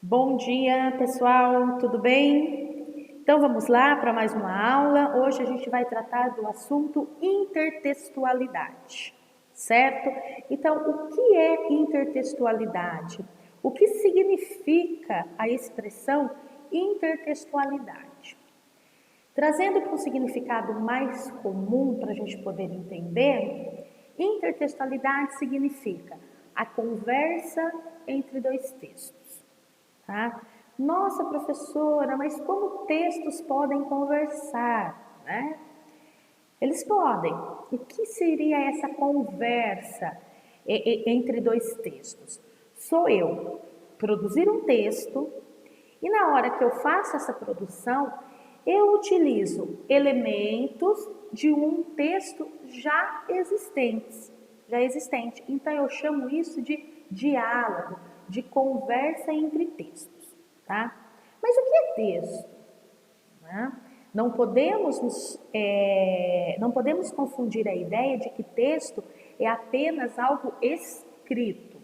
Bom dia, pessoal, tudo bem? Então vamos lá para mais uma aula. Hoje a gente vai tratar do assunto intertextualidade, certo? Então, o que é intertextualidade? O que significa a expressão intertextualidade? Trazendo para um significado mais comum para a gente poder entender, intertextualidade significa a conversa entre dois textos. Tá? Nossa, professora, mas como textos podem conversar, né? Eles podem. O que seria essa conversa entre dois textos? Sou eu produzir um texto e na hora que eu faço essa produção, eu utilizo elementos de um texto já existente. Então eu chamo isso de diálogo, de conversa entre textos, tá? Mas o que é texto? Né? Não podemos confundir a ideia de que texto é apenas algo escrito.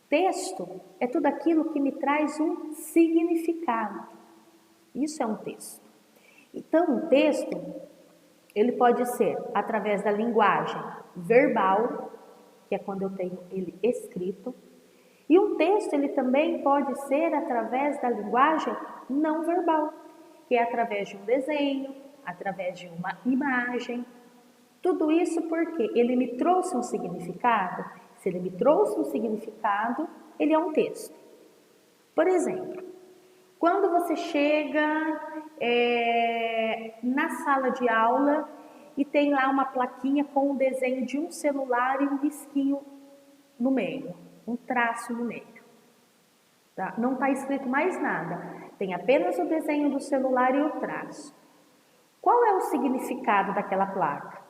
Texto é tudo aquilo que me traz um significado. Isso é um texto. Então, um texto, ele pode ser através da linguagem verbal, que é quando eu tenho ele escrito, e um texto ele também pode ser através da linguagem não verbal, que é através de um desenho, através de uma imagem. Tudo isso porque ele me trouxe um significado. Se ele me trouxe um significado, ele é um texto. Por exemplo, quando você chega na sala de aula e tem lá uma plaquinha com o desenho de um celular e um risquinho no meio, um traço no meio. Tá? Não está escrito mais nada, tem apenas o desenho do celular e o traço. Qual é o significado daquela placa?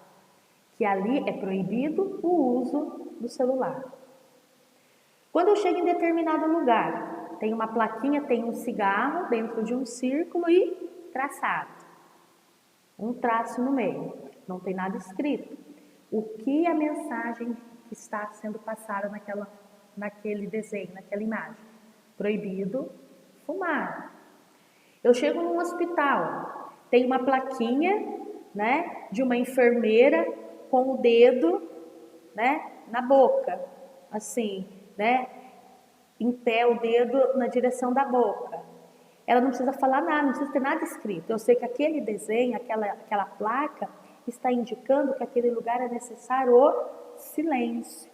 Que ali é proibido o uso do celular. Quando eu chego em determinado lugar, tem uma plaquinha, tem um cigarro dentro de um círculo e traçado. Um traço no meio, não tem nada escrito. O que a mensagem que está sendo passada naquele desenho, naquela imagem? Proibido fumar. Eu chego num hospital, tem uma plaquinha, né, de uma enfermeira com o dedo, né, na boca, assim, né, em pé o dedo na direção da boca. Ela não precisa falar nada, não precisa ter nada escrito. Eu sei que aquele desenho, aquela placa está indicando que aquele lugar é necessário o silêncio.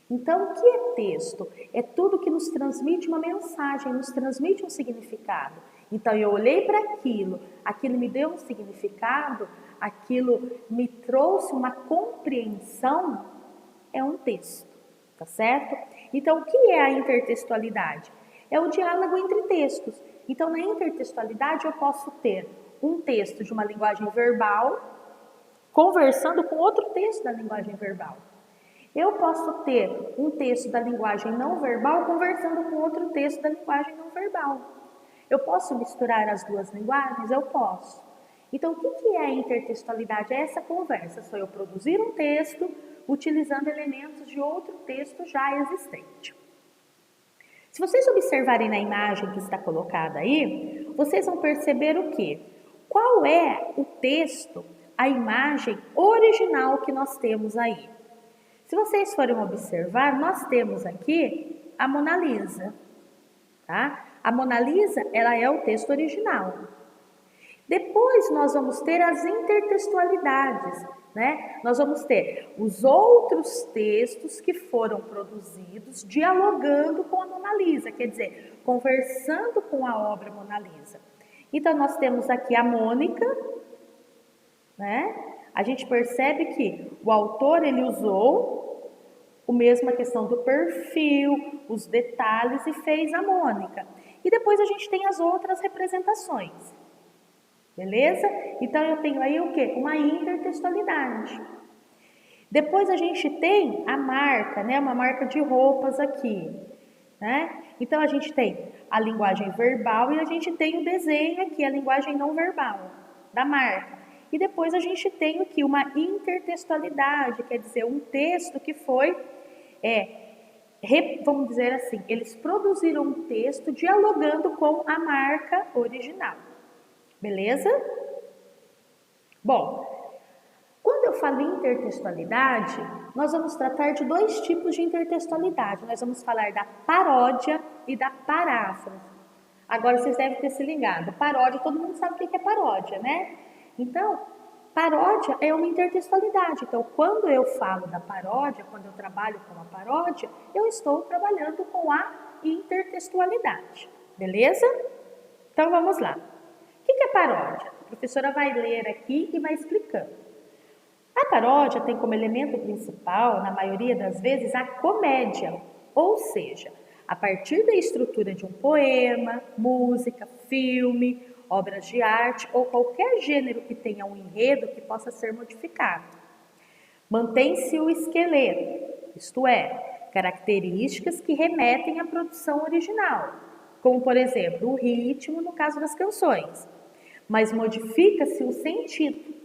Então, o que é texto? É tudo que nos transmite uma mensagem, nos transmite um significado. Então, eu olhei para aquilo me deu um significado, aquilo me trouxe uma compreensão, é um texto, tá certo? Então, o que é a intertextualidade? É o diálogo entre textos. Então, na intertextualidade, eu posso ter um texto de uma linguagem verbal conversando com outro texto da linguagem verbal. Eu posso ter um texto da linguagem não verbal conversando com outro texto da linguagem não verbal. Eu posso misturar as duas linguagens? Eu posso. Então, o que é a intertextualidade? É essa conversa, sou eu produzir um texto utilizando elementos de outro texto já existente. Se vocês observarem na imagem que está colocada aí, vocês vão perceber o quê? Qual é o texto, a imagem original que nós temos aí? Se vocês forem observar, nós temos aqui a Mona Lisa, tá? A Mona Lisa, ela é o texto original. Depois nós vamos ter as intertextualidades, né? Nós vamos ter os outros textos que foram produzidos dialogando com a Mona Lisa, quer dizer, conversando com a obra Mona Lisa. Então nós temos aqui a Mônica, né? A gente percebe que o autor ele usou a mesma questão do perfil, os detalhes e fez a Mônica. E depois a gente tem as outras representações. Beleza? Então eu tenho aí o quê? Uma intertextualidade. Depois a gente tem a marca, né? Uma marca de roupas aqui, né? Então a gente tem a linguagem verbal e a gente tem o desenho aqui, a linguagem não verbal da marca. E depois a gente tem aqui uma intertextualidade, quer dizer, um texto que foi vamos dizer assim, eles produziram um texto dialogando com a marca original. Beleza? Bom, quando eu falo em intertextualidade, nós vamos tratar de dois tipos de intertextualidade. Nós vamos falar da paródia e da paráfrase. Agora vocês devem ter se ligado. Paródia, todo mundo sabe o que é paródia, né? Então, paródia é uma intertextualidade. Então, quando eu falo da paródia, quando eu trabalho com a paródia, eu estou trabalhando com a intertextualidade. Beleza? Então, vamos lá. O que é paródia? A professora vai ler aqui e vai explicando. A paródia tem como elemento principal, na maioria das vezes, a comédia, ou seja, a partir da estrutura de um poema, música, filme, obras de arte ou qualquer gênero que tenha um enredo que possa ser modificado. Mantém-se o esqueleto, isto é, características que remetem à produção original, como, por exemplo, o ritmo no caso das canções, mas modifica-se o sentido.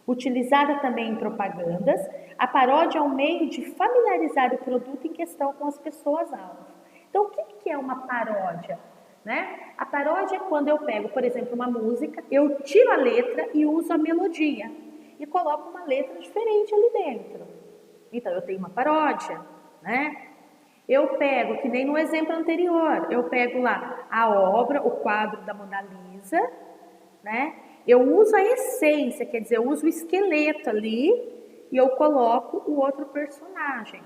Utilizada também em propagandas, a paródia é um meio de familiarizar o produto em questão com as pessoas-alvo. Então, o que é uma paródia? Né? A paródia é quando eu pego, por exemplo, uma música, eu tiro a letra e uso a melodia e coloco uma letra diferente ali dentro. Então, eu tenho uma paródia, né? Eu pego, que nem no exemplo anterior, eu pego lá a obra, o quadro da Mona Lisa, né? Eu uso a essência, quer dizer, eu uso o esqueleto ali e eu coloco o outro personagem.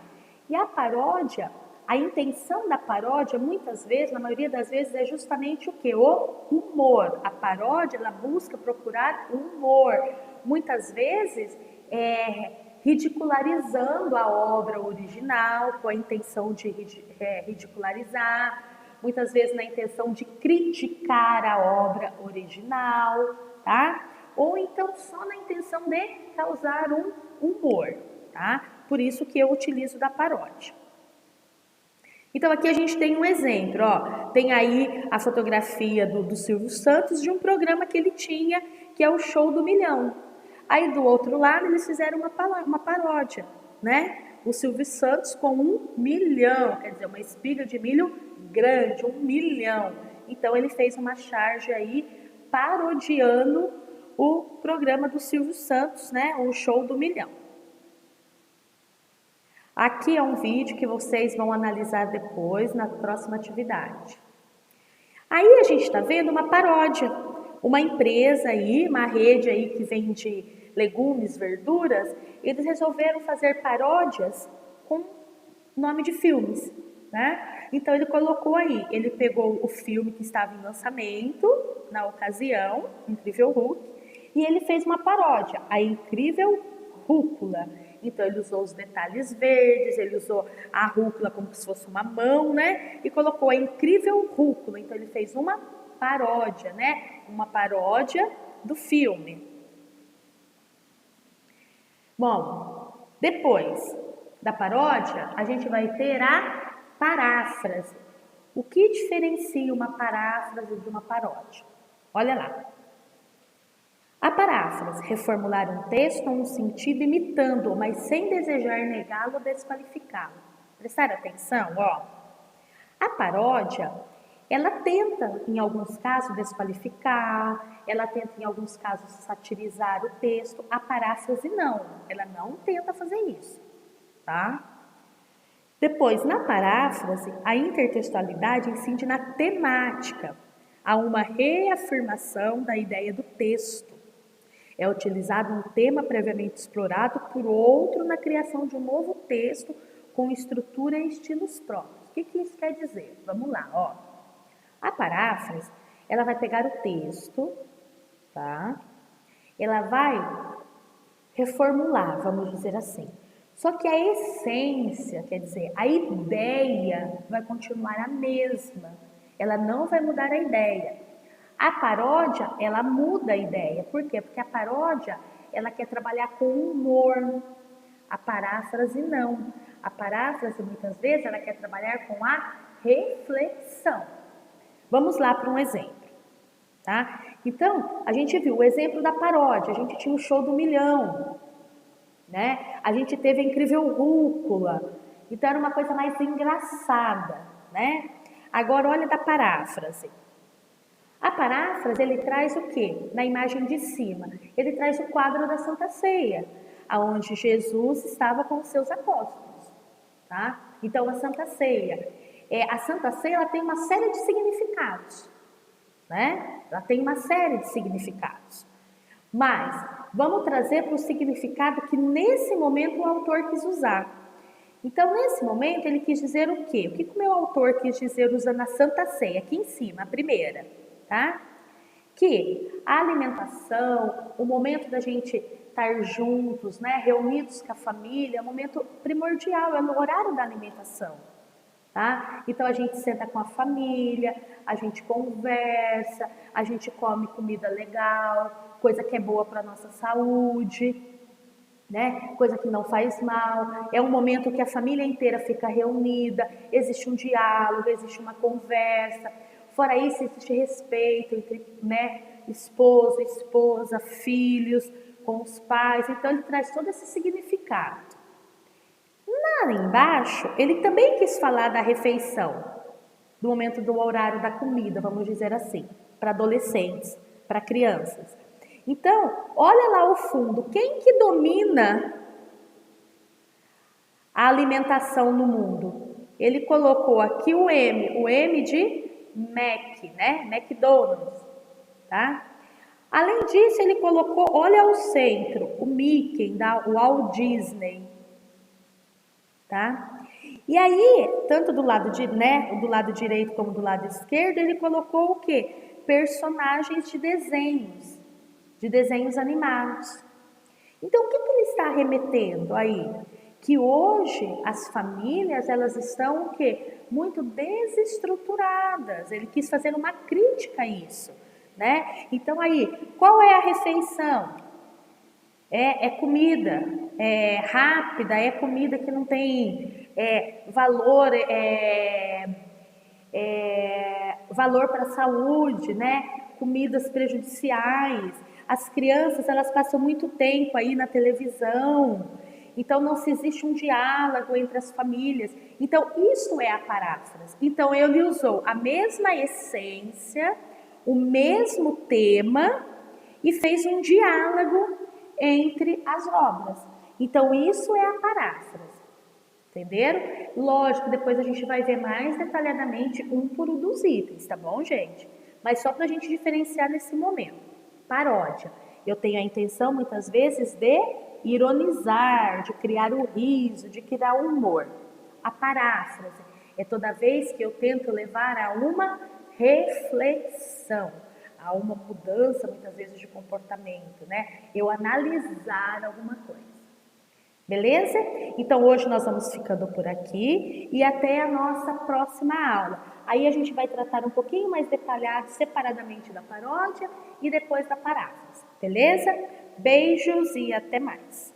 E a paródia, a intenção da paródia, muitas vezes, na maioria das vezes, é justamente o quê? O humor. A paródia, ela busca procurar humor. Muitas vezes, ridicularizando a obra original, com a intenção de ridicularizar, muitas vezes na intenção de criticar a obra original, tá? Ou então só na intenção de causar um humor, tá? Por isso que eu utilizo da paródia. Então aqui a gente tem um exemplo, ó, tem aí a fotografia do Silvio Santos de um programa que ele tinha, que é o Show do Milhão. Aí do outro lado eles fizeram uma paródia, né? O Silvio Santos com 1 milhão, quer dizer, uma espiga de milho grande, 1 milhão. Então ele fez uma charge aí parodiando o programa do Silvio Santos, né? O Show do Milhão. Aqui é um vídeo que vocês vão analisar depois na próxima atividade. Aí a gente está vendo uma paródia, uma empresa aí, uma rede aí que vende legumes, verduras, eles resolveram fazer paródias com nome de filmes, né? Então ele colocou aí, ele pegou o filme que estava em lançamento na ocasião, Incrível Hulk, e ele fez uma paródia, a Incrível Rúcula. Então ele usou os detalhes verdes, ele usou a rúcula como se fosse uma mão, né? E colocou a Incrível Rúcula. Então ele fez uma paródia, né? Uma paródia do filme. Bom, depois da paródia, a gente vai ter a paráfrase. O que diferencia uma paráfrase de uma paródia? Olha lá. A paráfrase, reformular um texto ou um sentido imitando-o, mas sem desejar negá-lo ou desqualificá-lo. Prestar atenção, ó. A paródia, ela tenta, em alguns casos, desqualificar, ela tenta, em alguns casos, satirizar o texto. A paráfrase não, ela não tenta fazer isso, tá? Depois, na paráfrase, a intertextualidade incide na temática. Há uma reafirmação da ideia do texto. É utilizado um tema previamente explorado por outro na criação de um novo texto com estrutura e estilos próprios. O que isso quer dizer? Vamos lá, ó. A paráfrase, ela vai pegar o texto, tá? Ela vai reformular, vamos dizer assim. Só que a essência, quer dizer, a ideia vai continuar a mesma. Ela não vai mudar a ideia. A paródia, ela muda a ideia. Por quê? Porque a paródia, ela quer trabalhar com humor. A paráfrase não. A paráfrase, muitas vezes, ela quer trabalhar com a reflexão. Vamos lá para um exemplo, tá? Então, a gente viu o exemplo da paródia. A gente tinha o Show do Milhão, né? A gente teve a Incrível Rúcula. Então era uma coisa mais engraçada, né? Agora olha da paráfrase. A paráfrase, ele traz o quê? Na imagem de cima, ele traz o quadro da Santa Ceia, aonde Jesus estava com os seus apóstolos, tá? Então a Santa Ceia, ela tem uma série de significados, né? Ela tem uma série de significados. Mas vamos trazer para o significado que nesse momento o autor quis usar. Então, nesse momento, ele quis dizer o quê? O que o meu autor quis dizer usando a Santa Ceia? Aqui em cima, a primeira, tá? Que a alimentação, o momento da gente estar juntos, né, reunidos com a família, é um momento primordial, é no horário da alimentação, tá? Então a gente senta com a família, a gente conversa, a gente come comida legal, coisa que é boa para nossa saúde, né? Coisa que não faz mal. É um momento que a família inteira fica reunida, existe um diálogo, existe uma conversa. Fora isso, existe respeito entre, né, esposo, esposa, filhos, com os pais. Então ele traz todo esse significado. Lá embaixo, ele também quis falar da refeição, do momento do horário da comida, vamos dizer assim, para adolescentes, para crianças. Então, olha lá o fundo, quem que domina a alimentação no mundo? Ele colocou aqui o M de Mac, né? McDonald's, tá? Além disso, ele colocou, olha ao centro, o Mickey, da Walt Disney, tá? E aí, tanto do lado do lado direito como do lado esquerdo, ele colocou o quê? Personagens de desenhos animados. Então, o que ele está remetendo aí? Que hoje as famílias, elas estão o quê? Muito desestruturadas. Ele quis fazer uma crítica a isso, né? Então aí, qual é a refeição? É comida, é rápida, é comida que não tem valor, valor para a saúde, né? Comidas prejudiciais. As crianças, elas passam muito tempo aí na televisão, então não se existe um diálogo entre as famílias. Então isso é a paráfrase. Então ele usou a mesma essência, o mesmo tema e fez um diálogo entre as obras. Então isso é a paráfrase. Entenderam? Lógico, depois a gente vai ver mais detalhadamente um por um dos itens, tá bom, gente? Mas só para a gente diferenciar nesse momento. Paródia. Eu tenho a intenção, muitas vezes, de ironizar, de criar o riso, de criar o humor. A paráfrase é toda vez que eu tento levar a uma reflexão, a uma mudança, muitas vezes, de comportamento, né? Eu analisar alguma coisa. Beleza? Então hoje nós vamos ficando por aqui e até a nossa próxima aula. Aí a gente vai tratar um pouquinho mais detalhado, separadamente da paródia e depois da paráfrase. Beleza? Beijos e até mais.